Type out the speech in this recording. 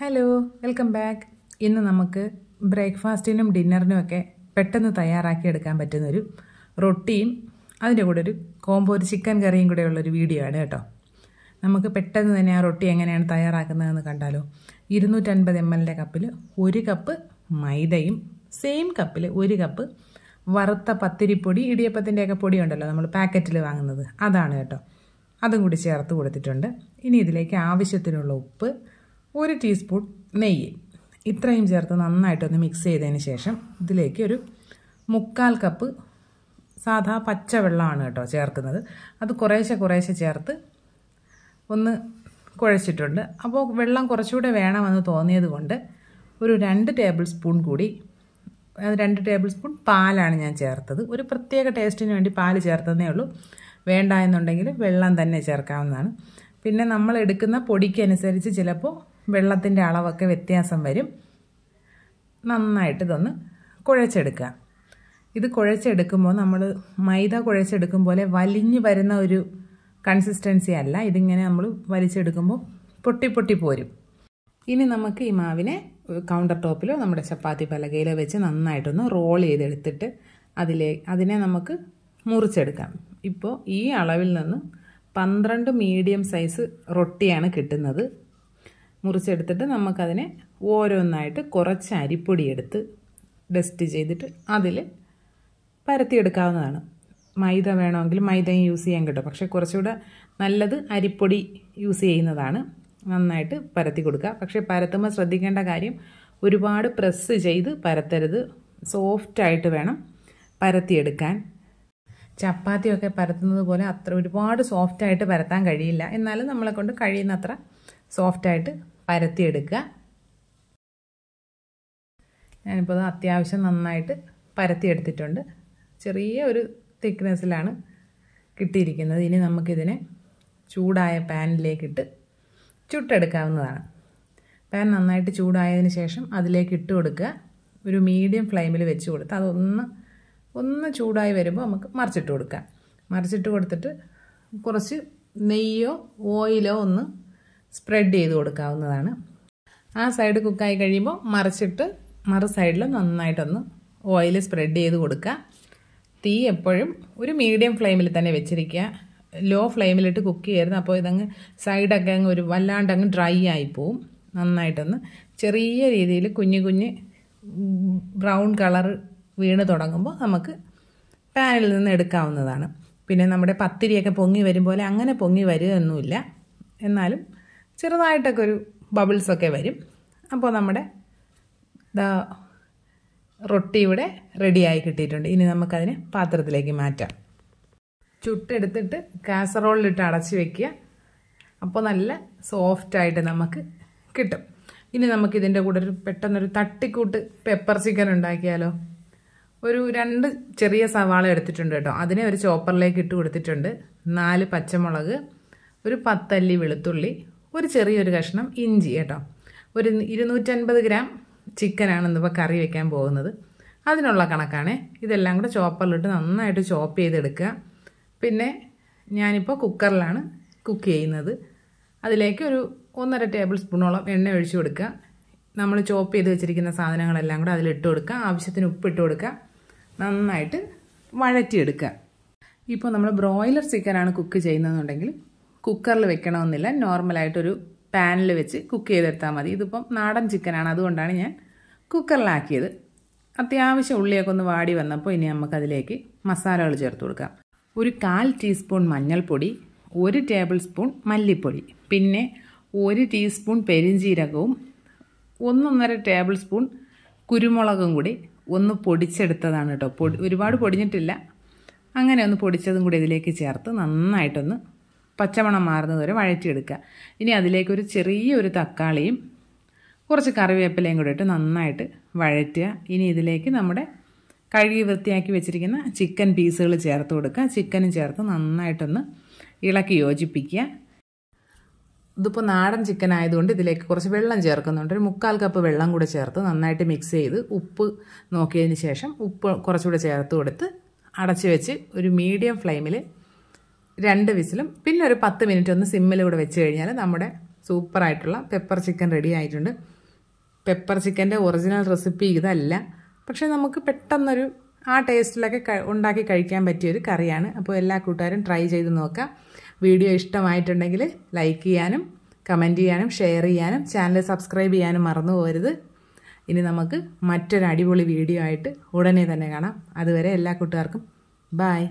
Hello, welcome back. ഇന്ന് നമുക്ക് ബ്രേക്ക്ഫാസ്റ്റിനും ഡിന്നറിനും ഒക്കെ പെട്ടെന്ന് തയ്യാറാക്കി എടുക്കാൻ പറ്റുന്നൊരു റൊട്ടിയും അതിൻ്റെ കൂടെ ഒരു കോംബോ ഒരു ചിക്കൻ കറിയും കൂടെ ഉള്ളൊരു വീഡിയോ ആണ് കേട്ടോ. നമുക്ക് പെട്ടെന്ന് തന്നെ ആ റൊട്ടി എങ്ങനെയാണ് തയ്യാറാക്കുന്നതെന്ന് കണ്ടാലോ. 250 ml കപ്പിൽ 1 കപ്പ് മൈദയും സെയിം കപ്പിൽ 1 കപ്പ് വറുത്ത പത്തിരിപ്പൊടി, ഇടിയപ്പത്തിൻ്റെയൊക്കെ പൊടി ഉണ്ടല്ലോ നമ്മൾ പാക്കറ്റിൽ വാങ്ങുന്നത്, അതാണ് കേട്ടോ. അതും കൂടി ചേർത്ത് കൊടുത്തിട്ടുണ്ട്. ഇനി ഇതിലേക്ക് ആവശ്യത്തിനുള്ള ഉപ്പ്, 1 ടീസ്പൂൺ നെയ്യ്, ഇത്രയും ചേർത്ത് നന്നായിട്ടൊന്ന് മിക്സ് ചെയ്തതിന് ശേഷം ഇതിലേക്ക് ഒരു 1/4 കപ്പ് സാധാ പച്ചവെള്ളമാണ് കേട്ടോ ചേർക്കുന്നത്. അത് കുറേശ്ശെ ചേർത്ത് ഒന്ന് കുഴച്ചിട്ടുണ്ട്. അപ്പോൾ വെള്ളം കുറച്ചുകൂടെ വേണമെന്ന് തോന്നിയത് കൊണ്ട് ഒരു 2 ടേബിൾ സ്പൂൺ കൂടി, 2 ടേബിൾ സ്പൂൺ പാലാണ് ഞാൻ ചേർത്തത്. ഒരു പ്രത്യേക ടേസ്റ്റിന് വേണ്ടി പാല് ചേർത്തതേ ഉള്ളൂ. വേണ്ട എന്നുണ്ടെങ്കിൽ വെള്ളം തന്നെ ചേർക്കാവുന്നതാണ്. പിന്നെ നമ്മൾ എടുക്കുന്ന പൊടിക്കനുസരിച്ച് ചിലപ്പോൾ വെള്ളത്തിൻ്റെ അളവൊക്കെ വ്യത്യാസം വരും. നന്നായിട്ട് ഇതൊന്ന് കുഴച്ചെടുക്കുക. ഇത് കുഴച്ചെടുക്കുമ്പോൾ നമ്മൾ മൈദ കുഴച്ചെടുക്കും പോലെ വലിഞ്ഞു വരുന്ന ഒരു കൺസിസ്റ്റൻസി അല്ല. ഇതിങ്ങനെ നമ്മൾ വലിച്ചെടുക്കുമ്പോൾ പൊട്ടി പോരും. ഇനി നമുക്ക് ഈ മാവിനെ കൗണ്ടർ ടോപ്പിലോ നമ്മുടെ ചപ്പാത്തി പലകയിലോ വെച്ച് നന്നായിട്ടൊന്ന് റോൾ ചെയ്തെടുത്തിട്ട് അതിനെ നമുക്ക് മുറിച്ചെടുക്കാം. ഇപ്പോൾ ഈ അളവിൽ നിന്ന് 12 മീഡിയം സൈസ് റൊട്ടിയാണ് കിട്ടുന്നത്. മുറിച്ചെടുത്തിട്ട് നമുക്കതിനെ ഓരോന്നായിട്ട് കുറച്ച് അരിപ്പൊടി എടുത്ത് ഡസ്റ്റ് ചെയ്തിട്ട് അതിൽ പരത്തിയെടുക്കാവുന്നതാണ്. മൈദ വേണമെങ്കിൽ മൈദയും യൂസ് ചെയ്യാൻ കേട്ടോ, പക്ഷേ കുറച്ചുകൂടെ നല്ലത് അരിപ്പൊടി യൂസ് ചെയ്യുന്നതാണ്. നന്നായിട്ട് പരത്തി കൊടുക്കുക. പക്ഷേ പരത്തുമ്പോൾ ശ്രദ്ധിക്കേണ്ട കാര്യം, ഒരുപാട് പ്രസ് ചെയ്ത് പരത്തരുത്. സോഫ്റ്റായിട്ട് വേണം പരത്തിയെടുക്കാൻ. ചപ്പാത്തിയൊക്കെ പരത്തുന്നത് പോലെ അത്ര ഒരുപാട് സോഫ്റ്റായിട്ട് പരത്താൻ കഴിയില്ല. എന്നാലും നമ്മളെ കൊണ്ട് കഴിയുന്നത്ര സോഫ്റ്റായിട്ട് പരത്തിയെടുക്കുക. ഞാനിപ്പോൾ അത് അത്യാവശ്യം നന്നായിട്ട് പരത്തിയെടുത്തിട്ടുണ്ട്. ചെറിയ ഒരു തിക്നെസ്സിലാണ് കിട്ടിയിരിക്കുന്നത്. ഇനി നമുക്കിതിനെ ചൂടായ പാനിലേക്കിട്ട് ചുട്ടെടുക്കാവുന്നതാണ്. പാൻ നന്നായിട്ട് ചൂടായതിന് ശേഷം അതിലേക്ക് ഇട്ട് കൊടുക്കുക. ഒരു മീഡിയം ഫ്ലെയിമിൽ വെച്ച് കൊടുത്ത് അതൊന്ന് ചൂടായി വരുമ്പോൾ നമുക്ക് മറിച്ചിട്ട് കൊടുക്കാം. മറിച്ചിട്ട് കൊടുത്തിട്ട് കുറച്ച് നെയ്യോ ഓയിലോ ഒന്ന് സ്പ്രെഡ് ചെയ്ത് കൊടുക്കാവുന്നതാണ്. ആ സൈഡ് കുക്കായി കഴിയുമ്പോൾ മറിച്ചിട്ട് മറു സൈഡിൽ നന്നായിട്ടൊന്ന് ഓയിൽ സ്പ്രെഡ് ചെയ്ത് കൊടുക്കുക. തീ എപ്പോഴും ഒരു മീഡിയം ഫ്ലെയിമിൽ തന്നെ വെച്ചിരിക്കുക. ലോ ഫ്ലെയിമിലിട്ട് കുക്ക് ചെയ്യരുത്. അപ്പോൾ ഇതങ്ങ് സൈഡൊക്കെ അങ്ങ് വല്ലാണ്ടങ്ങ് ഡ്രൈ ആയിപ്പോവും. നന്നായിട്ടൊന്ന് ചെറിയ രീതിയിൽ കുഞ്ഞ് ബ്രൗൺ കളർ വീണ് തുടങ്ങുമ്പോൾ നമുക്ക് പാനിൽ നിന്ന് എടുക്കാവുന്നതാണ്. പിന്നെ നമ്മുടെ പത്തിരിയൊക്കെ പൊങ്ങി വരും പോലെ അങ്ങനെ പൊങ്ങി വരികയൊന്നുമില്ല. എന്നാലും ചെറുതായിട്ടൊക്കെ ഒരു ബബിൾസൊക്കെ വരും. അപ്പോൾ നമ്മുടെ റൊട്ടി ഇവിടെ റെഡിയായി കിട്ടിയിട്ടുണ്ട്. ഇനി നമുക്കതിനെ പാത്രത്തിലേക്ക് മാറ്റാം. ചുട്ടെടുത്തിട്ട് കാസറോളിലിട്ട് അടച്ച് വയ്ക്കുക. അപ്പോൾ നല്ല സോഫ്റ്റായിട്ട് നമുക്ക് കിട്ടും. ഇനി നമുക്കിതിൻ്റെ കൂടെ പെട്ടെന്നൊരു തട്ടിക്കൂട്ട് പെപ്പർ ചിക്കൻ ഉണ്ടാക്കിയാലോ. ഒരു 2 ചെറിയ സവാള എടുത്തിട്ടുണ്ട് കേട്ടോ. അതിനെ ഒരു ചോപ്പറിലേക്ക് ഇട്ട് കൊടുത്തിട്ടുണ്ട്. 4 പച്ചമുളക്, ഒരു 10 അല്ലി വെളുത്തുള്ളി, ഒരു ചെറിയൊരു കഷ്ണം ഇഞ്ചി കേട്ടോ. ഒരു 250 ഗ്രാം ചിക്കനാണ് ഇന്നിപ്പോൾ കറി വയ്ക്കാൻ പോകുന്നത്. അതിനുള്ള കണക്കാണ്. ഇതെല്ലാം കൂടെ ചോപ്പറിലിട്ട് നന്നായിട്ട് ചോപ്പ് ചെയ്തെടുക്കുക. പിന്നെ ഞാനിപ്പോൾ കുക്കറിലാണ് കുക്ക് ചെയ്യുന്നത്. അതിലേക്ക് ഒരു 1.5 ടേബിൾ സ്പൂണോളം എണ്ണ ഒഴിച്ചു കൊടുക്കുക. നമ്മൾ ചോപ്പ് ചെയ്ത് വെച്ചിരിക്കുന്ന സാധനങ്ങളെല്ലാം കൂടെ അതിലിട്ട് കൊടുക്കുക. ആവശ്യത്തിന് ഉപ്പിട്ട് കൊടുക്കുക. നന്നായിട്ട് വഴറ്റിയെടുക്കുക. ഇപ്പോൾ നമ്മൾ ബ്രോയിലർ ചിക്കനാണ് കുക്ക് ചെയ്യുന്നതെന്നുണ്ടെങ്കിൽ കുക്കറിൽ വെക്കണമെന്നില്ല. നോർമലായിട്ടൊരു പാനിൽ വെച്ച് കുക്ക് ചെയ്തെടുത്താൽ മതി. ഇതിപ്പം നാടൻ ചിക്കനാണ്, അതുകൊണ്ടാണ് ഞാൻ കുക്കറിലാക്കിയത്. അത്യാവശ്യം ഉള്ളിയൊക്കെ ഒന്ന് വാടി വന്നപ്പോൾ ഇനി നമുക്കതിലേക്ക് മസാലകൾ ചേർത്ത് കൊടുക്കാം. ഒരു 1/4 ടീസ്പൂൺ മഞ്ഞൾപ്പൊടി, 1 ടേബിൾ സ്പൂൺ മല്ലിപ്പൊടി, പിന്നെ 1 ടീസ്പൂൺ പെരിഞ്ജീരകവും 1.5 ടേബിൾ സ്പൂൺ കുരുമുളകും കൂടി ഒന്ന് പൊടിച്ചെടുത്തതാണ് കേട്ടോ. ഒരുപാട് പൊടിഞ്ഞിട്ടില്ല. അങ്ങനെ ഒന്ന് പൊടിച്ചതും കൂടി ഇതിലേക്ക് ചേർത്ത് നന്നായിട്ടൊന്ന് പച്ചമണം മാറുന്നത് വരെ വഴറ്റിയെടുക്കുക. ഇനി അതിലേക്കൊരു ചെറിയൊരു തക്കാളിയും കുറച്ച് കറിവേപ്പിലയും കൂടി ഇട്ട് നന്നായിട്ട് വഴറ്റുക. ഇനി ഇതിലേക്ക് നമ്മുടെ കഴുകി വൃത്തിയാക്കി വെച്ചിരിക്കുന്ന ചിക്കൻ പീസുകൾ ചേർത്ത് കൊടുക്കുക. ചിക്കനും ചേർത്ത് നന്നായിട്ടൊന്ന് ഇളക്കി യോജിപ്പിക്കുക. ഇതിപ്പോൾ നാടൻ ചിക്കൻ ആയതുകൊണ്ട് ഇതിലേക്ക് കുറച്ച് വെള്ളം ചേർക്കുന്നുണ്ട്. ഒരു 1/4 കപ്പ് വെള്ളം കൂടെ ചേർത്ത് നന്നായിട്ട് മിക്സ് ചെയ്ത് ഉപ്പ് നോക്കിയതിന് ശേഷം ഉപ്പ് കുറച്ചുകൂടെ ചേർത്ത് കൊടുത്ത് അടച്ച് വെച്ച് ഒരു മീഡിയം ഫ്ലെയിമിൽ 2 വിസിലും പിന്നെ ഒരു 10 മിനിറ്റ് ഒന്ന് സിമ്മിലൂടെ വെച്ച് കഴിഞ്ഞാൽ നമ്മുടെ സൂപ്പറായിട്ടുള്ള പെപ്പർ ചിക്കൻ റെഡി ആയിട്ടുണ്ട്. പെപ്പർ ചിക്കൻ്റെ ഒറിജിനൽ റെസിപ്പി ഇതല്ല, പക്ഷേ നമുക്ക് പെട്ടെന്നൊരു ആ ടേസ്റ്റിലൊക്കെ ഉണ്ടാക്കി കഴിക്കാൻ പറ്റിയൊരു കറിയാണ്. അപ്പോൾ എല്ലാ കൂട്ടുകാരും ട്രൈ ചെയ്ത് നോക്കാം. വീഡിയോ ഇഷ്ടമായിട്ടുണ്ടെങ്കിൽ ലൈക്ക് ചെയ്യാനും കമൻറ്റ് ചെയ്യാനും ഷെയർ ചെയ്യാനും ചാനൽ സബ്സ്ക്രൈബ് ചെയ്യാനും മറന്നു പോകരുത്. ഇനി നമുക്ക് മറ്റൊരു അടിപൊളി വീഡിയോ ആയിട്ട് ഉടനെ തന്നെ കാണാം. അതുവരെ എല്ലാ കൂട്ടുകാർക്കും ബൈ.